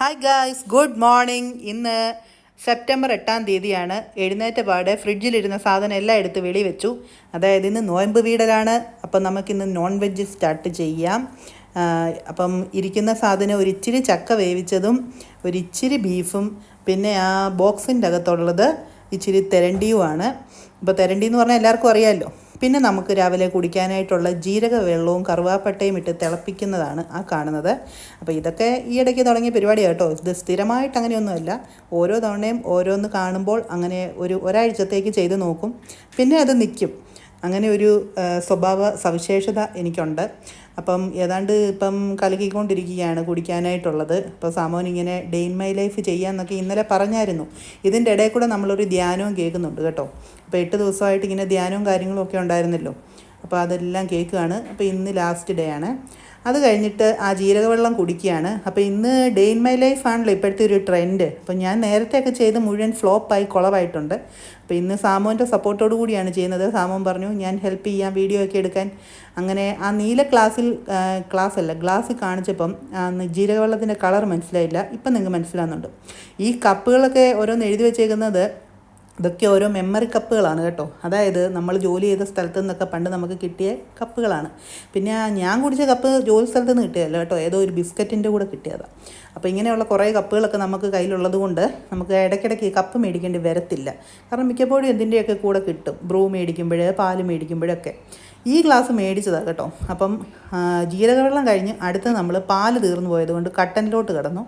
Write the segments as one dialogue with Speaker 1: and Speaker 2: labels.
Speaker 1: Hi guys, good morning. ഇന്ന് September 8-ാം തീയതിയാണ്. എഴുന്നേറ്റ പാടെ ഫ്രിഡ്ജിലിരുന്ന സാധനം എല്ലാം എടുത്ത് വെളി വെച്ചു. അതായത് ഇന്ന് നോയമ്പ് വീടലാണ്. അപ്പം നമുക്കിന്ന് നോൺ വെജ് സ്റ്റാർട്ട് ചെയ്യാം. അപ്പം ഇരിക്കുന്ന സാധനം ഒരിച്ചിരി ചക്ക വേവിച്ചതും ഒരിച്ചിരി ബീഫും പിന്നെ ആ ബോക്സിൻ്റെ അകത്തുള്ളത് ഇച്ചിരി തെരണ്ടിയുമാണ്. അപ്പോൾ തെരണ്ടി എന്ന് പറഞ്ഞാൽ എല്ലാവർക്കും അറിയാമല്ലോ. പിന്നെ നമുക്ക് രാവിലെ കുടിക്കാനായിട്ടുള്ള ജീരക വെള്ളവും കറുവാപ്പട്ടയും ഇട്ട് തിളപ്പിക്കുന്നതാണ് ആ കാണുന്നത്. അപ്പോൾ ഇതൊക്കെ ഈ ഇടയ്ക്ക് തുടങ്ങിയ പരിപാടിയാണ് കേട്ടോ. ഇത് സ്ഥിരമായിട്ട് അങ്ങനെയൊന്നുമല്ല. ഓരോ തവണയും ഓരോന്ന് കാണുമ്പോൾ അങ്ങനെ ഒരാഴ്ചത്തേക്ക് ചെയ്ത് നോക്കും, പിന്നെ അത് നിൽക്കും. അങ്ങനെ ഒരു സ്വഭാവ സവിശേഷത എനിക്കുണ്ട്. അപ്പം ഏതാണ്ട് ഇപ്പം കലക്കിക്കൊണ്ടിരിക്കുകയാണ് കുടിക്കാനായിട്ടുള്ളത്. അപ്പോൾ സാമോൻ ഇങ്ങനെ ഡേ ഇൻ മൈ ലൈഫ് ചെയ്യാമെന്നൊക്കെ ഇന്നലെ പറഞ്ഞായിരുന്നു. ഇതിൻ്റെ ഇടയിൽ കൂടെ നമ്മളൊരു ധ്യാനവും കേൾക്കുന്നുണ്ട് കേട്ടോ. അപ്പോൾ 8 ദിവസമായിട്ട് ഇങ്ങനെ ധ്യാനവും കാര്യങ്ങളും ഒക്കെ ഉണ്ടായിരുന്നല്ലോ. അപ്പോൾ അതെല്ലാം കേൾക്കുകയാണ്. അപ്പോൾ ഇന്ന് ലാസ്റ്റ് ഡേ ആണ്. അത് കഴിഞ്ഞിട്ട് ആ ജീരകവെള്ളം കുടിക്കുകയാണ്. അപ്പോൾ ഇന്ന് ഡേ ഇൻ മൈ ലൈഫ് ആണല്ലോ ഇപ്പോഴത്തെ ഒരു ട്രെൻഡ്. അപ്പോൾ ഞാൻ നേരത്തെയൊക്കെ ചെയ്ത് മുഴുവൻ ഫ്ലോപ്പായി കുളമായിട്ടുണ്ട്. അപ്പോൾ ഇന്ന് സാമോൻ്റെ സപ്പോർട്ടോടു കൂടിയാണ് ചെയ്യുന്നത്. സാമോൻ പറഞ്ഞു ഞാൻ ഹെൽപ്പ് ചെയ്യാം വീഡിയോ ഒക്കെ എടുക്കാൻ. അങ്ങനെ ആ നീല ഗ്ലാസ്സിൽ കാണിച്ചപ്പം ജീരകവെള്ളത്തിൻ്റെ കളർ മനസ്സിലായില്ല. ഇപ്പം നിങ്ങൾക്ക് മനസ്സിലാകുന്നുണ്ട്. ഈ കപ്പുകളൊക്കെ ഓരോന്ന് എഴുതി വെച്ചേക്കുന്നത് ഇതൊക്കെ ഓരോ മെമ്മറി കപ്പുകളാണ് കേട്ടോ. അതായത് നമ്മൾ ജോലി ചെയ്ത സ്ഥലത്തു നിന്നൊക്കെ പണ്ട് നമുക്ക് കിട്ടിയ കപ്പുകളാണ്. പിന്നെ ഞാൻ കുടിച്ച കപ്പ് ജോലി സ്ഥലത്ത് നിന്ന് കിട്ടിയതല്ല കേട്ടോ, ഏതോ ഒരു ബിസ്ക്കറ്റിൻ്റെ കൂടെ കിട്ടിയതാണ്. അപ്പോൾ ഇങ്ങനെയുള്ള കുറേ കപ്പുകളൊക്കെ നമുക്ക് കയ്യിലുള്ളത് കൊണ്ട് നമുക്ക് ഇടയ്ക്കിടയ്ക്ക് കപ്പ് മേടിക്കേണ്ടി വരത്തില്ല. കാരണം മിക്കപ്പോഴും എന്തിൻ്റെയൊക്കെ കൂടെ കിട്ടും, ബ്രൂ മേടിക്കുമ്പോൾ, പാല് മേടിക്കുമ്പോഴൊക്കെ. ഈ ഗ്ലാസ് മേടിച്ചതാണ് കേട്ടോ. അപ്പം ജീരകവെള്ളം കഴിഞ്ഞ് അടുത്ത് നമ്മൾ പാല് തീർന്നു പോയത് കൊണ്ട് കട്ടനിലോട്ട് കിടന്നു.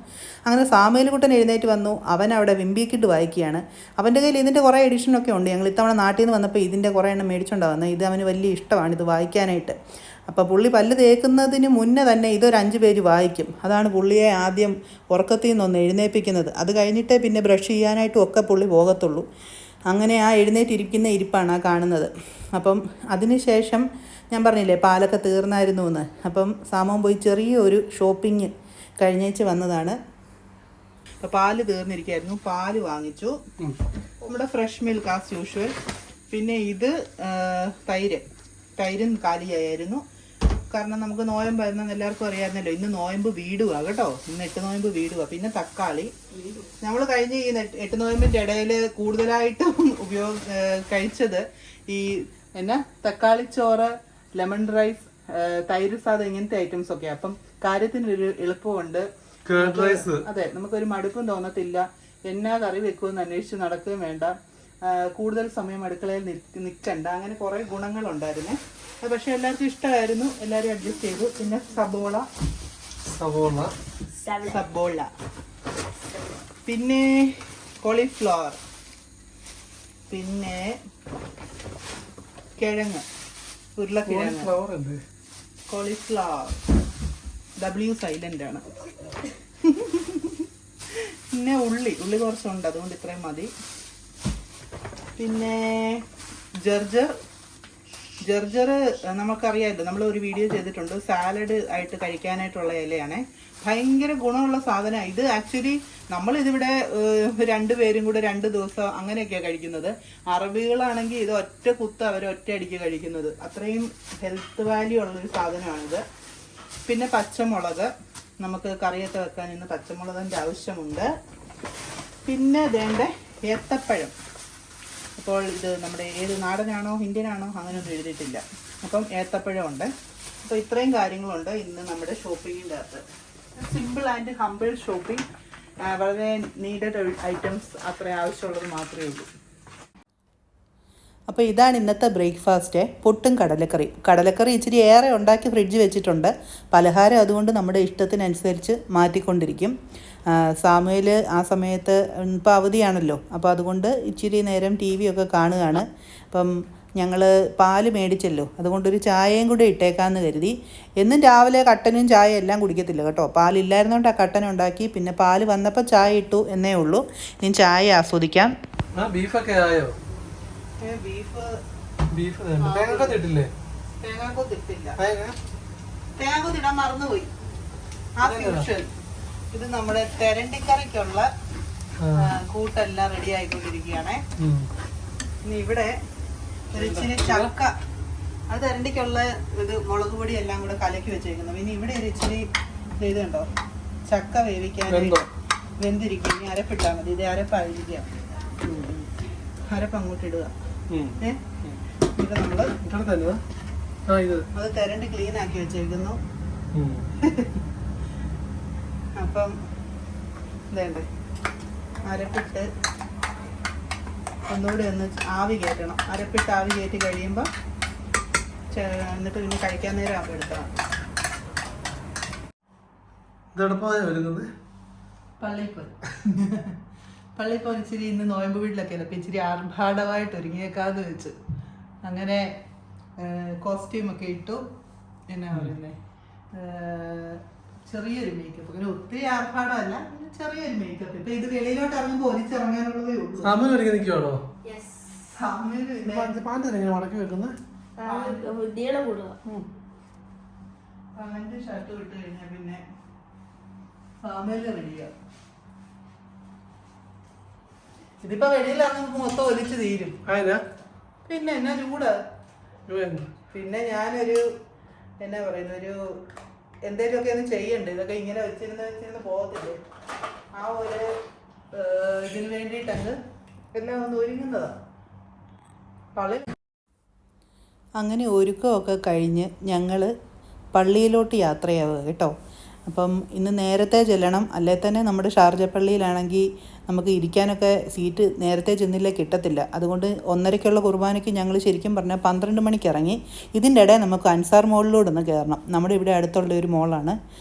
Speaker 1: അങ്ങനെ സാമേലുകുട്ടൻ എഴുന്നേറ്റ് വന്നു. അവൻ അവിടെ വിംബിക്കിട്ട് വായിക്കുകയാണ്. അവൻ്റെ കയ്യിൽ ഇതിൻ്റെ കുറേ എഡിഷനൊക്കെ ഉണ്ട്. ഞങ്ങൾ ഇത്തവണ നാട്ടിൽ നിന്ന് വന്നപ്പോൾ ഇതിൻ്റെ കുറേ എണ്ണം മേടിച്ചുകൊണ്ടാവുന്നത്. ഇത് അവന് വലിയ ഇഷ്ടമാണ് ഇത് വായിക്കാനായിട്ട്. അപ്പോൾ പുള്ളി പല്ല് തേക്കുന്നതിന് മുന്നേ തന്നെ ഇതൊരു 5 പേജ് വായിക്കും. അതാണ് പുള്ളിയെ ആദ്യം ഉറക്കത്തിൽ നിന്നൊന്ന് എഴുന്നേൽപ്പിക്കുന്നത്. അത് കഴിഞ്ഞിട്ടേ പിന്നെ ബ്രഷ് ചെയ്യാനായിട്ടും ഒക്കെ പുള്ളി പോകത്തുള്ളൂ. അങ്ങനെ ആ എഴുന്നേറ്റിരിക്കുന്ന ഇരിപ്പാണ് ആ കാണുന്നത്. അപ്പം അതിന് ശേഷം ഞാൻ പറഞ്ഞില്ലേ പാലൊക്കെ തീർന്നായിരുന്നു എന്ന്. അപ്പം സാമോൻ പോയി ചെറിയൊരു ഷോപ്പിംഗ് കഴിഞ്ഞേച്ച് വന്നതാണ്. അപ്പോൾ പാല് തീർന്നിരിക്കുകയായിരുന്നു, പാല് വാങ്ങിച്ചു. നമ്മുടെ ഫ്രഷ് മിൽക്ക് ആസ് യൂഷ്വൽ. പിന്നെ ഇത് തൈരും കാലിയായിരുന്നു. കാരണം നമുക്ക് നോയമ്പായിരുന്നെന്ന് എല്ലാവർക്കും അറിയാമായിരുന്നല്ലോ. ഇന്ന് നോയമ്പ് വീടുക കേട്ടോ. ഇന്ന് 8 നോയമ്പ് വീടുക. പിന്നെ തക്കാളി നമ്മൾ കഴിഞ്ഞ ഈ 8 നോയമ്പിൻ്റെ ഇടയിൽ കൂടുതലായിട്ടും കഴിച്ചത് ഈ തക്കാളിച്ചോറ്, ലെമൺ റൈസ്, തൈര് സാദം, ഇങ്ങനത്തെ ഐറ്റംസ് ഒക്കെ. അപ്പം കാര്യത്തിനൊരു എളുപ്പമുണ്ട്. അതെ, നമുക്കൊരു മടുപ്പും തോന്നത്തില്ല. എന്നാ കറി വെക്കുമെന്ന് അന്വേഷിച്ച് നടക്കുകയും വേണ്ട, കൂടുതൽ സമയം അടുക്കളയിൽ നിൽക്കണ്ട. അങ്ങനെ കുറേ ഗുണങ്ങളുണ്ടായിരുന്നേ. പക്ഷെ എല്ലാവർക്കും ഇഷ്ടമായിരുന്നു, എല്ലാവരും അഡ്ജസ്റ്റ് ചെയ്തു. പിന്നെ സബോള, പിന്നെ കോളിഫ്ലവർ, പിന്നെ ഉരുളക്കിഴങ്ങ്, കോളിഫ്ലവർ W സൈലന്റ് ആണ്. പിന്നെ ഉള്ളി കുറച്ചുണ്ട്, അതുകൊണ്ട് ഇത്രയും മതി. പിന്നെ ജർജർ നമുക്കറിയാമല്ലോ, നമ്മൾ ഒരു വീഡിയോ ചെയ്തിട്ടുണ്ട്. സാലഡ് ആയിട്ട് കഴിക്കാനായിട്ടുള്ള ഇലയാണ്. ഭയങ്കര ഗുണമുള്ള സാധനമാണ് ഇത്. ആക്ച്വലി നമ്മളിതിവിടെ 2 പേരും കൂടെ 2 ദിവസം അങ്ങനെയൊക്കെയാണ് കഴിക്കുന്നത്. അറബികളാണെങ്കിൽ ഇത് ഒറ്റ കുത്ത് അവർ ഒറ്റയടിക്ക് കഴിക്കുന്നത്. അത്രയും ഹെൽത്ത് വാല്യൂ ഉള്ളൊരു സാധനമാണിത്. പിന്നെ പച്ചമുളക്, നമുക്ക് കറിയൊക്കെ വെക്കാൻ ഇന്ന് പച്ചമുളകിൻ്റെ ആവശ്യമുണ്ട്. പിന്നെ വേണ്ട ഏത്തപ്പഴം. അപ്പോൾ ഇത് നമ്മുടെ ഏത് നാടനാണോ ഇന്ത്യനാണോ അങ്ങനെയൊന്നും എഴുതിയിട്ടില്ല. അപ്പം ഏത്തപ്പഴം ഉണ്ട്. അപ്പോൾ ഇത്രയും കാര്യങ്ങളുണ്ട് ഇന്ന് നമ്മുടെ ഷോപ്പിങ്ങിൻ്റെ അകത്ത്. Simple and humble shopping. വളരെ നീഡഡ് ഐറ്റംസ്, അത്ര ആവശ്യമുള്ളത് മാത്രമേ ഉള്ളൂ. അപ്പോൾ ഇതാണ് ഇന്നത്തെ ബ്രേക്ക്ഫാസ്റ്റ്. പുട്ടും കടലക്കറി ഇച്ചിരി ഏറെ ഉണ്ടാക്കി ഫ്രിഡ്ജ് വെച്ചിട്ടുണ്ട്. പലഹാരം അതുകൊണ്ട് നമ്മുടെ ഇഷ്ടത്തിനനുസരിച്ച് മാറ്റിക്കൊണ്ടിരിക്കും. സാമുവേൽ ആ സമയത്ത് ഇപ്പോൾ അവധിയാണല്ലോ, അപ്പോൾ അതുകൊണ്ട് ഇച്ചിരി നേരം TV ഒക്കെ കാണുകയാണ്. അപ്പം ഞങ്ങൾ പാല് മേടിച്ചല്ലോ, അതുകൊണ്ടൊരു ചായയും കൂടെ ഇട്ടേക്കാമെന്ന് കരുതി. എന്നും രാവിലെ കട്ടനും ചായ എല്ലാം കുടിക്കത്തില്ല കേട്ടോ. പാലില്ലായിരുന്നോണ്ട് ആ കട്ടൻ ഉണ്ടാക്കി, പിന്നെ പാല് വന്നപ്പോൾ ചായ ഇട്ടു എന്നേ ഉള്ളൂ. ഇനി ചായ ആസ്വദിക്കാം.
Speaker 2: ബീഫൊക്കെ ആയോ?
Speaker 1: തേങ്ങ മറന്നുപോയി. ഇത് നമ്മുടെ തെരണ്ടിക്കറിക്കുള്ള കൂട്ടെല്ലാം റെഡി ആയിക്കൊണ്ടിരിക്കുകയാണേ. ഇനി ഇവിടെ ഒരു ഇച്ചിരി ചക്ക, അത് തെരണ്ടിക്കുള്ള ഇത് മുളക് പൊടി എല്ലാം കൂടെ കലക്കി വെച്ചേക്കുന്നു. പിന്നെ ഇവിടെ ഒരു ഇച്ചിരി ഇത് കണ്ടോ, ചക്ക വേവിക്കാൻ വെന്തിരിക്കും. ഇനി അരപ്പിട്ടാൽ മതി. ഇത് അരപ്പായിരിക്കാം. അരപ്പ് അങ്ങോട്ട് ഇടുക. ഇത് നമ്മള് അത് തിരണ്ട് ക്ലീൻ ആക്കി വെച്ചേക്കുന്നു. അപ്പം ഇതേണ്ടേ അരപ്പിട്ട് ഒന്നുകൂടി ഒന്ന് ആവി കയറ്റണം. അരപ്പിട്ട് ആവി കയറ്റി കഴിയുമ്പോൾ എന്നിട്ട് പിന്നെ കഴിക്കാൻ നേരം ആകുമ്പോൾ എടുക്കണം. പള്ളിപ്പോൽ ഇച്ചിരി ഇന്ന് നോയമ്പ് വീട്ടിലൊക്കെ അല്ല, അപ്പം ഇച്ചിരി ആർഭാടമായിട്ട് ഒരുങ്ങിയേക്കാന്ന് വെച്ച് അങ്ങനെ കോസ്റ്റ്യൂമൊക്കെ ഇട്ടു. എന്നാ പറയുന്നത്, ചെറിയൊരു മേക്കപ്പ്. അങ്ങനെ ഒത്തിരി ആർഭാടമല്ല, ചെറിയൊരു മേക്കപ്പ്. ഇപ്പൊ ഇത് വെളിയിലോട്ട് ഇറങ്ങുമ്പോൾ ഒലിച്ചിറങ്ങാനുള്ളതേ ഉള്ളൂ. പാന്റ് ഷർട്ട് ഇട്ട് കഴിഞ്ഞാൽ പിന്നെ ഫാമിലി റെഡിയാവും. ഇതിപ്പോ വെളിയിലിറങ്ങുമ്പോ മൊത്തം ഒലിച്ച് തീരും. പിന്നെ എന്നാ ചൂടാ. പിന്നെ ഞാനൊരു എന്നാ പറയുന്ന ഒരു എന്തേലുമൊക്കെ ഒന്ന് ചെയ്യണ്ടേ. ഇതൊക്കെ ഇങ്ങനെ വെച്ചിരുന്ന് പോകത്തില്ലേ. ആ ഒരു ഇതിന് വേണ്ടിയിട്ടങ്ങ് എല്ലാം ഒന്ന് ഒരുങ്ങുന്നതാണ്. അങ്ങനെ ഒരുക്കമൊക്കെ കഴിഞ്ഞ് ഞങ്ങൾ പള്ളിയിലോട്ട് യാത്രയാവുക കേട്ടോ. അപ്പം ഇന്ന് നേരത്തെ ചെല്ലണം. അല്ലേ തന്നെ നമ്മുടെ ഷാർജ പള്ളിയിലാണെങ്കിൽ നമുക്ക് ഇരിക്കാനൊക്കെ സീറ്റ് നേരത്തെ ചെന്നില്ല, കിട്ടത്തില്ല. അതുകൊണ്ട് 1:30-ക്കുള്ള കുർബാനയ്ക്ക് ഞങ്ങൾ ശരിക്കും പറഞ്ഞാൽ 12 മണിക്ക് ഇറങ്ങി. ഇതിൻ്റെ ഇടയിൽ നമുക്ക് അൻസാർ മോളിലൂടെ കയറണം. നമ്മുടെ ഇവിടെ അടുത്തുള്ള ഒരു മോളാണ്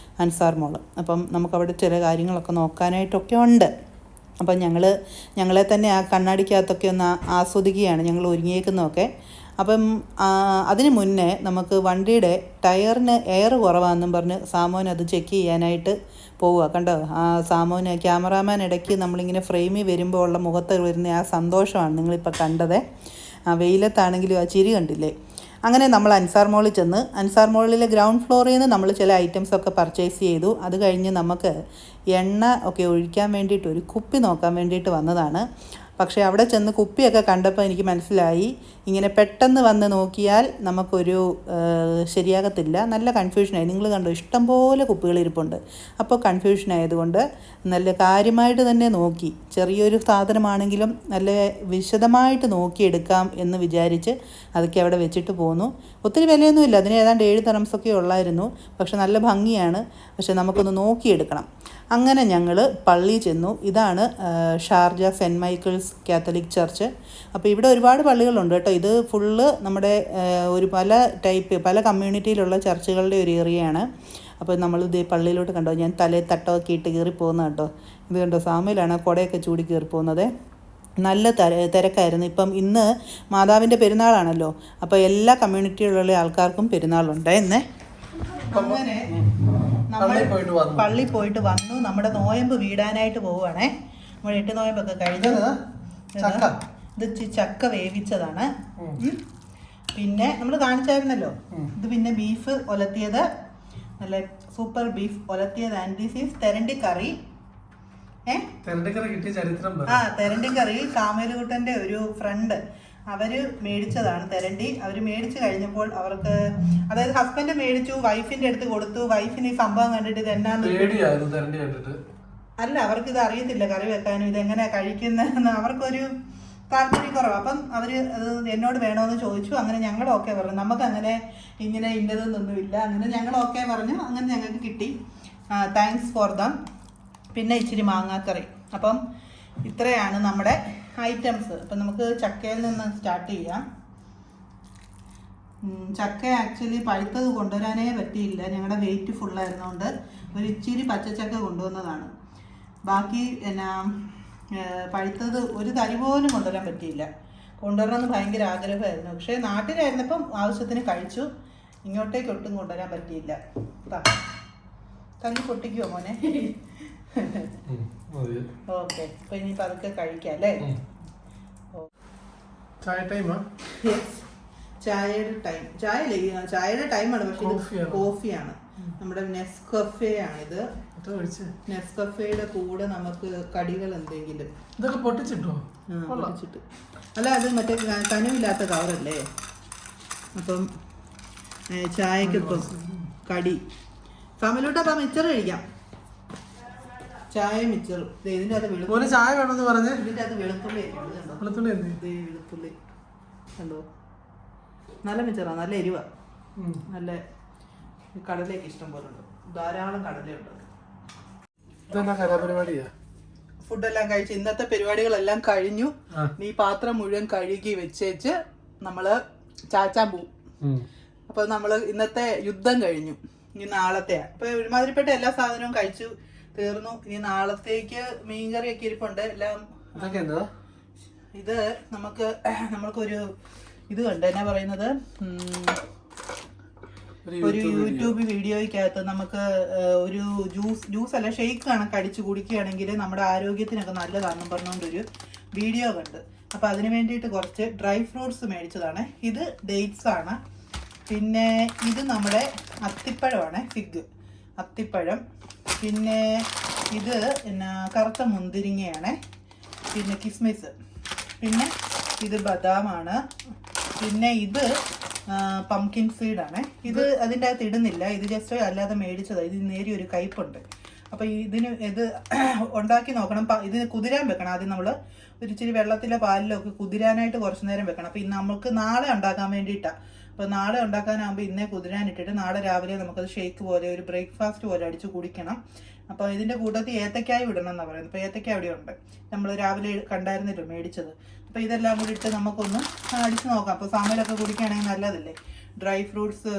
Speaker 1: അൻസാർ മോൾ. അപ്പം നമുക്കവിടെ ചില കാര്യങ്ങളൊക്കെ നോക്കാനായിട്ടൊക്കെ ഉണ്ട്. അപ്പം ഞങ്ങളെ തന്നെ ആ കണ്ണാടിക്കകത്തൊക്കെ ഒന്ന് ആസ്വദിക്കുകയാണ് ഞങ്ങൾ ഒരുങ്ങിയേക്കുന്നതൊക്കെ. അപ്പം അതിന് മുന്നേ നമുക്ക് വണ്ടിയുടെ ടയറിന് എയർ കുറവാണെന്നും പറഞ്ഞ് സാമോൻ അത് ചെക്ക് ചെയ്യാനായിട്ട് പോവുക. കണ്ടോ, ആ സാമോന് ക്യാമറാമാൻ ഇടയ്ക്ക് നമ്മളിങ്ങനെ ഫ്രെയിമിൽ വരുമ്പോൾ ഉള്ള മുഖത്ത് വരുന്ന ആ സന്തോഷമാണ് നിങ്ങളിപ്പോൾ കണ്ടത്. വെയിലത്താണെങ്കിലും ആ ചിരി കണ്ടില്ലേ. അങ്ങനെ നമ്മൾ അൻസാർ മോളിൽ ചെന്ന് അൻസാർ മോളിലെ ഗ്രൗണ്ട് ഫ്ലോറിൽ നിന്ന് നമ്മൾ ചില ഐറ്റംസൊക്കെ പർച്ചേസ് ചെയ്തു. അത് കഴിഞ്ഞ് നമുക്ക് എണ്ണ ഒക്കെ ഒഴിക്കാൻ വേണ്ടിയിട്ട് ഒരു കുപ്പി നോക്കാൻ വേണ്ടിയിട്ട് വന്നതാണ്. പക്ഷേ അവിടെ ചെന്ന് കുപ്പിയൊക്കെ കണ്ടപ്പോൾ എനിക്ക് മനസ്സിലായി, ഇങ്ങനെ പെട്ടെന്ന് വന്ന് നോക്കിയാൽ നമുക്കൊരു ശരിയാകത്തില്ല. നല്ല കൺഫ്യൂഷനായി. നിങ്ങൾ കണ്ടോ, ഇഷ്ടംപോലെ കുപ്പികൾ ഇരിപ്പുണ്ട്. അപ്പോൾ കൺഫ്യൂഷൻ ആയതുകൊണ്ട് നല്ല കാര്യമായിട്ട് തന്നെ നോക്കി, ചെറിയൊരു സാധനമാണെങ്കിലും നല്ല വിശദമായിട്ട് നോക്കിയെടുക്കാം എന്ന് വിചാരിച്ച് അതൊക്കെ അവിടെ വെച്ചിട്ട് പോന്നു. ഒത്തിരി വിലയൊന്നുമില്ല, അതിന് ഏതാണ്ട് 7 ദിർഹംസൊക്കെ ഉള്ളായിരുന്നു. പക്ഷെ നല്ല ഭംഗിയാണ്. പക്ഷെ നമുക്കൊന്ന് നോക്കിയെടുക്കണം. അങ്ങനെ ഞങ്ങൾ പള്ളിയിൽ ചെന്നു. ഇതാണ് Sharjah saint Michael's Catholic church. അപ്പോൾ ഇവിടെ ഒരുപാട് പള്ളികളുണ്ട് കേട്ടോ. ഇത് ഫുള്ള് നമ്മുടെ ഒരു പല കമ്മ്യൂണിറ്റിയിലുള്ള ചർച്ചുകളുടെ ഒരു ഏരിയയാണ്. അപ്പോൾ നമ്മളിത് പള്ളിയിലോട്ട് കണ്ടോ, ഞാൻ തലയിൽ തട്ടമൊക്കെ ഇട്ട് കയറി പോകുന്നത് കേട്ടോ. ഇത് കണ്ടോ, സാമയിലാണ് കുടയൊക്കെ ചൂടി കയറി പോകുന്നത്. നല്ല തിരക്കായിരുന്നു. ഇപ്പം ഇന്ന് മാതാവിൻ്റെ പെരുന്നാളാണല്ലോ. അപ്പോൾ എല്ലാ കമ്മ്യൂണിറ്റിയിലുള്ള ആൾക്കാർക്കും പെരുന്നാളുണ്ട് ഇന്ന്. അങ്ങനെ നമ്മൾ പള്ളി പോയിട്ട് വന്നു. നമ്മുടെ നോയമ്പ് വീടാനായിട്ട് പോവുകയാണേ. നമ്മൾ 8 നോയമ്പൊക്കെ കഴിഞ്ഞത്. ഇത് ചക്ക വേവിച്ചതാണ്. പിന്നെ നമ്മൾ കാണിച്ചായിരുന്നല്ലോ. ഇത് പിന്നെ ബീഫ് ഒലത്തിയത്, നല്ല സൂപ്പർ ബീഫ് ഒലത്തിയത്. And this is therandi curry. തെരണ്ടി കറി സാമേലുകുട്ടൻ്റെ ഒരു ഫ്രണ്ട് അവര് മേടിച്ചതാണ് തെരണ്ടി. അവര് മേടിച്ചു കഴിഞ്ഞപ്പോൾ അവർക്ക്, അതായത് ഹസ്ബൻഡ് മേടിച്ചു, വൈഫിന്റെ അടുത്ത് കൊടുത്തു. വൈഫിന് ഈ സംഭവം കണ്ടിട്ട് ഇത് എന്നാന്ന് അല്ല, അവർക്കിത് അറിയത്തില്ല കറി വെക്കാനും ഇതെങ്ങനെയാ കഴിക്കുന്നതെന്ന് അവർക്കൊരു താല്പര്യക്കുറവ്. അപ്പം അവര് അത് എന്നോട് വേണമെന്ന് ചോദിച്ചു. അങ്ങനെ ഞങ്ങൾ ഓക്കെ പറഞ്ഞു. നമുക്കങ്ങനെ ഇങ്ങനെ ഇന്നതൊന്നുമില്ല. അങ്ങനെ ഞങ്ങൾ ഓക്കെ പറഞ്ഞു. അങ്ങനെ ഞങ്ങൾക്ക് കിട്ടി. Thanks for them. പിന്നെ ഇച്ചിരി മാങ്ങാക്കറി. അപ്പം ഇത്രയാണ് നമ്മുടെ ഐറ്റംസ്. അപ്പം നമുക്ക് ചക്കയിൽ നിന്ന് സ്റ്റാർട്ട് ചെയ്യാം. ചക്ക ആക്ച്വലി പഴുത്തത് കൊണ്ടുവരാനേ പറ്റിയില്ല. ഞങ്ങളുടെ വെയിറ്റ് ഫുള്ളായിരുന്നുകൊണ്ട് ഒരു ഇച്ചിരി പച്ചച്ചക്ക കൊണ്ടുവന്നതാണ്. ബാക്കി പഴുത്തത് ഒരു തരി പോലും കൊണ്ടുവരാൻ പറ്റിയില്ല. കൊണ്ടുവരണമെന്ന് ഭയങ്കര ആഗ്രഹമായിരുന്നു. പക്ഷേ നാട്ടിലായിരുന്നപ്പം ആവശ്യത്തിന് കഴിച്ചു. ഇങ്ങോട്ടേക്ക് ഒട്ടും കൊണ്ടുവരാൻ പറ്റിയില്ല. തല്ലി പൊട്ടിക്കുമോ മോനെ? ഓക്കെ, അപ്പൊ ഇനിയിപ്പോൾ അതൊക്കെ കഴിക്കാം അല്ലേ? ചായയുടെ ടൈം. ചായയുടെ ടൈമാണ്, പക്ഷെ ഇത് കോഫിയാണ്. നമ്മുടെ നെസ്കഫേ ആണിത്. നെസ്കഫയുടെ കൂടെ നമുക്ക് കടികൾ എന്തെങ്കിലും പൊട്ടിച്ചിട്ട്. അല്ല, അത് മറ്റേ കനവില്ലാത്ത കവറല്ലേ. അപ്പം ചായക്കിപ്പം കടി. ഫാമിലിയോട്ട് അപ്പം മിച്ചർ കഴിക്കാം. ചായ മിച്ചറും ഇതിൻ്റെ അത്
Speaker 2: ഒരു ചായ വേണമെന്ന് പറഞ്ഞ്
Speaker 1: ഇതിൻ്റെ അത് വെളുത്തുള്ളി വെളുത്തുള്ളി കണ്ടോ, നല്ല മിച്ചറാണ്, നല്ല എരിവാ, നല്ല കടലയൊക്കെ ഇഷ്ടം പോലെ ഉണ്ട്, ധാരാളം കടലയുണ്ട്.
Speaker 2: കലാപരിപാടിയാ.
Speaker 1: ഫുഡെല്ലാം കഴിച്ച് ഇന്നത്തെ പരിപാടികളെല്ലാം കഴിഞ്ഞു. ഈ പാത്രം മുഴുവൻ കഴുകി വെച്ചേച്ച് നമ്മള് ചാച്ചാൻ പോവും. അപ്പൊ നമ്മള് ഇന്നത്തെ യുദ്ധം കഴിഞ്ഞു. ഇനി നാളത്തെയാ. അപ്പൊ ഒരുമാതിരിപ്പെട്ട എല്ലാ സാധനവും കഴിച്ചു തീർന്നു. ഇനി നാളത്തേക്ക് മീൻകറിയൊക്കെ ഇരിപ്പുണ്ട് എല്ലാം. ഇത് നമ്മൾക്കൊരു ഇത് കണ്ട് എന്നാ പറയുന്നത്, ഒരു യൂട്യൂബ് വീഡിയോയ്ക്കകത്ത് നമുക്ക് ഒരു ജ്യൂസ് അല്ല ഷെയ്ക്ക് കണക്ക് അടിച്ച് കുടിക്കുകയാണെങ്കിൽ നമ്മുടെ ആരോഗ്യത്തിനൊക്കെ നല്ലതാണെന്നും പറഞ്ഞുകൊണ്ടൊരു വീഡിയോ കണ്ട്. അപ്പം അതിന് വേണ്ടിയിട്ട് കുറച്ച് ഡ്രൈ ഫ്രൂട്ട്സ് മേടിച്ചതാണ്. ഇത് ഡേറ്റ്സ് ആണ്. പിന്നെ ഇത് നമ്മുടെ അത്തിപ്പഴമാണ്, ഫിഗ് അത്തിപ്പഴം. പിന്നെ ഇത് കറുത്ത മുന്തിരിങ്ങയാണ്. പിന്നെ കിസ്മിസ്. പിന്നെ ഇത് ബദാമാണ്. പിന്നെ ഇത് പംകിൻ സീഡാണ്. ഇത് അതിൻ്റെ അകത്ത് ഇടുന്നില്ല, ഇത് ജസ്റ്റ് അല്ലാതെ മേടിച്ചതാണ്. ഇത് നേരിയ ഒരു കയ്പുണ്ട്. അപ്പോൾ ഇത് ഉണ്ടാക്കി നോക്കണം. ഇതിന് കുതിരാൻ വെക്കണം. ആദ്യം നമ്മൾ ഒരു ഇച്ചിരി വെള്ളത്തിലോ പാലിലോ ഒക്കെ കുതിരാനായിട്ട് കുറച്ച് നേരം വെക്കണം. അപ്പോൾ നമുക്ക് നാളെ ഉണ്ടാക്കാൻ വേണ്ടിയിട്ടാണ്. അപ്പോൾ നാളെ ഉണ്ടാക്കാനാകുമ്പോൾ ഇന്നേ കുതിരാനിട്ടിട്ട് നാളെ രാവിലെ നമുക്കത് ഷേക്ക് പോലെ ഒരു ബ്രേക്ക്ഫാസ്റ്റ് പോലെ അടിച്ച് കുടിക്കണം. അപ്പോൾ ഇതിൻ്റെ കൂട്ടത്തിൽ ഏത്തക്കായ ഇടണം എന്നാണ് പറയുന്നത്. അപ്പോൾ ഏത്തക്കായ അവിടെ ഉണ്ട്, നമ്മൾ രാവിലെ കണ്ടായിരുന്നല്ലോ മേടിച്ചത്. അപ്പോൾ ഇതെല്ലാം കൂടി ഇട്ട് നമുക്കൊന്ന് അടിച്ച് നോക്കാം. അപ്പോൾ സാമലൊക്കെ കുടിക്കുകയാണെങ്കിൽ നല്ലതല്ലേ, ഡ്രൈ ഫ്രൂട്ട്സ്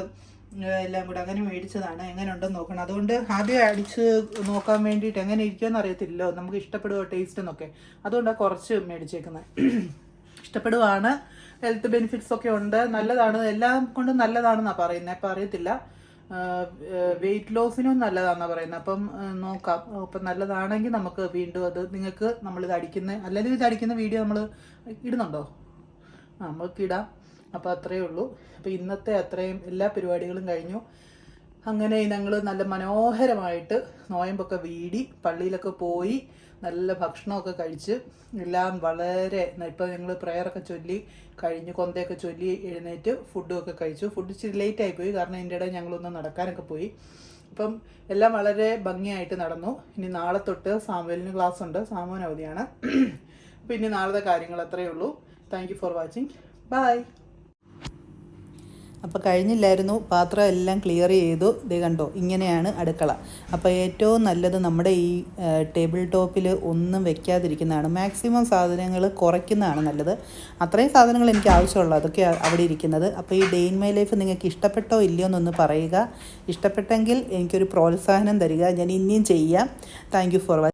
Speaker 1: എല്ലാം കൂടെ അങ്ങനെ മേടിച്ചതാണ്. എങ്ങനെ ഉണ്ടെന്ന് നോക്കണം. അതുകൊണ്ട് ആദ്യം അടിച്ച് നോക്കാൻ വേണ്ടിയിട്ട് എങ്ങനെ ഇരിക്കുമെന്ന് അറിയത്തില്ലല്ലോ, നമുക്ക് ഇഷ്ടപ്പെടുവോ ടേസ്റ്റ് എന്നൊക്കെ. അതുകൊണ്ടാണ് കുറച്ച് മേടിച്ചേക്കുന്നത്. ഇഷ്ടപ്പെടുവാണ്, ഹെൽത്ത് ബെനിഫിറ്റ്സ് ഒക്കെ ഉണ്ട്, നല്ലതാണ്, എല്ലാം കൊണ്ടും നല്ലതാണെന്നാണ് പറയുന്നത്. അപ്പം അറിയത്തില്ല, വെയിറ്റ് ലോസിനും നല്ലതാണെന്നാണ് പറയുന്നത്. അപ്പം നോക്കാം. അപ്പം നല്ലതാണെങ്കിൽ നമുക്ക് വീണ്ടും അത് നിങ്ങൾക്ക് നമ്മളിത് അല്ലെങ്കിൽ ഇത് അടിക്കുന്ന വീഡിയോ നമ്മൾ ഇടുന്നുണ്ടോ? നമുക്കിടാം. അപ്പോൾ അത്രയേ ഉള്ളൂ. അപ്പോൾ ഇന്നത്തെ അത്രയും എല്ലാ പരിപാടികളും കഴിഞ്ഞു. അങ്ങനെ ഞങ്ങൾ നല്ല മനോഹരമായിട്ട് നോയമ്പൊക്കെ വീടി പള്ളിയിലൊക്കെ പോയി നല്ല ഭക്ഷണമൊക്കെ കഴിച്ച് എല്ലാം വളരെ ഇപ്പോൾ ഞങ്ങൾ പ്രയറൊക്കെ ചൊല്ലി കഴിഞ്ഞ് കൊന്തയൊക്കെ ചൊല്ലി എഴുന്നേറ്റ് ഫുഡും ഒക്കെ കഴിച്ചു. ഫുഡ് ഇച്ചിരി ലേറ്റ് ആയിപ്പോയി, കാരണം എൻ്റെ ഇടയിൽ ഞങ്ങളൊന്ന് നടക്കാനൊക്കെ പോയി. അപ്പം എല്ലാം വളരെ ഭംഗിയായിട്ട് നടന്നു. ഇനി നാളെ തൊട്ട് സാമുവലിന് ക്ലാസ് ഉണ്ട്, സാമുവിന് അവധിയാണ്. അപ്പോൾ ഇനി നാളത്തെ കാര്യങ്ങൾ അത്രയേ ഉള്ളൂ. Thank you for watching. Bye. അപ്പോൾ കഴിഞ്ഞില്ലായിരുന്നു, പാത്രം എല്ലാം ക്ലിയർ ചെയ്തു. ഇത് കണ്ടോ, ഇങ്ങനെയാണ് അടുക്കള. അപ്പോൾ ഏറ്റവും നല്ലത് നമ്മുടെ ഈ ടേബിൾ ടോപ്പിൽ ഒന്നും വെക്കാതിരിക്കുന്നതാണ്. മാക്സിമം സാധനങ്ങൾ കുറയ്ക്കുന്നതാണ് നല്ലത്. അത്രയും സാധനങ്ങൾ എനിക്ക് ആവശ്യമുള്ളൂ, അതൊക്കെ അവിടെ ഇരിക്കുന്നത്. അപ്പോൾ ഈ ഡേ ഇൻ മൈ ലൈഫ് നിങ്ങൾക്ക് ഇഷ്ടപ്പെട്ടോ ഇല്ലയോ എന്നൊന്ന് പറയുക. ഇഷ്ടപ്പെട്ടെങ്കിൽ എനിക്കൊരു പ്രോത്സാഹനം തരിക, ഞാൻ ഇനിയും ചെയ്യാം. Thank you for watching.